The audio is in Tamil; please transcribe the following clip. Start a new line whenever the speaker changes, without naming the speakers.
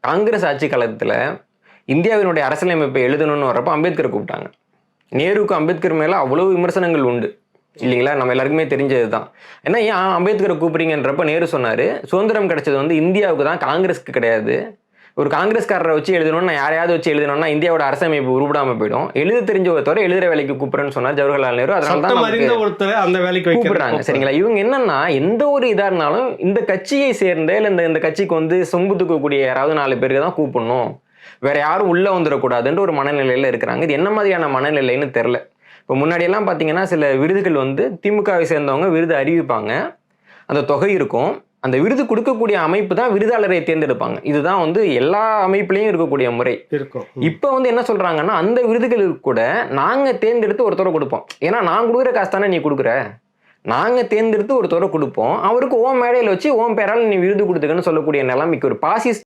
காங்கிரஸ் ஆட்சி காலத்துல இந்தியாவினுடைய அரசியலமைப்பை எழுதணும்னு வர்றப்ப அம்பேத்கரை கூப்பிட்டாங்க. நேருக்கும் அம்பேத்கர் மேல அவ்வளவு விமர்சனங்கள் உண்டு இல்லைங்களா? நம்ம எல்லாருக்குமே தெரிஞ்சதுதான். ஏன்னா ஏன் அம்பேத்கரை கூப்பிடுறீங்கன்றப்ப நேரு சொன்னாரு, சுதந்திரம் கிடைச்சது வந்து இந்தியாவுக்கு தான், காங்கிரஸ்க்கு கிடையாது. ஒரு காங்கிரஸ்காரரை வச்சு எழுதணும்னு நான் யாரையாவது வச்சு எழுதணும்னா இந்தியாவோட அரசமைப்பு உருப்படாம போயிடும். எழுத தெரிஞ்ச ஒருத்தவரை எழுதுற வேலைக்கு கூப்பிடுறேன்னு சொன்னார் ஜவஹர்லால் நேரு.
அதனால அந்த வேலைக்கு
கூப்பிடுறாங்க. சரிங்களா? இவங்க என்னன்னா எந்த ஒரு இதா இருந்தாலும் இந்த கட்சியை சேர்ந்த இல்ல இந்த கட்சிக்கு வந்து சொம்பு தூக்கக்கூடிய யாராவது 4 பேருக்கு தான் கூப்பிடணும், வேற யாரும் உள்ள வந்துடக்கூடாதுன்ற ஒரு மனநிலையில இருக்கிறாங்க. இது என்ன மாதிரியான மனநிலைன்னு தெரியல. இப்போ முன்னாடி எல்லாம் பாத்தீங்கன்னா சில விருதுகள் வந்து திமுகவை சேர்ந்தவங்க விருது அறிவிப்பாங்க, அந்த தொகை இருக்கும், அந்த விருது கொடுக்கக்கூடிய அமைப்பு தான் விருதாளரை தேர்ந்தெடுப்பாங்க. இதுதான் வந்து எல்லா அமைப்புலையும் இருக்கக்கூடிய முறை
இருக்கும்.
இப்ப வந்து என்ன சொல்றாங்கன்னா அந்த விருதுகளுக்கு கூட நாங்க தேர்ந்தெடுத்து ஒருத்தர கொடுப்போம். ஏன்னா நான் கொடுக்குற காசு தானே நீ கொடுக்குற, நாங்க தேர்ந்தெடுத்து ஒருத்தர கொடுப்போம், அவருக்கு ஓம் மேடையில வச்சு ஓம் பேரால நீ விருது கொடுத்துக்கன்னு சொல்லக்கூடிய நிலைமைக்கு ஒரு பாசிஸ்ட்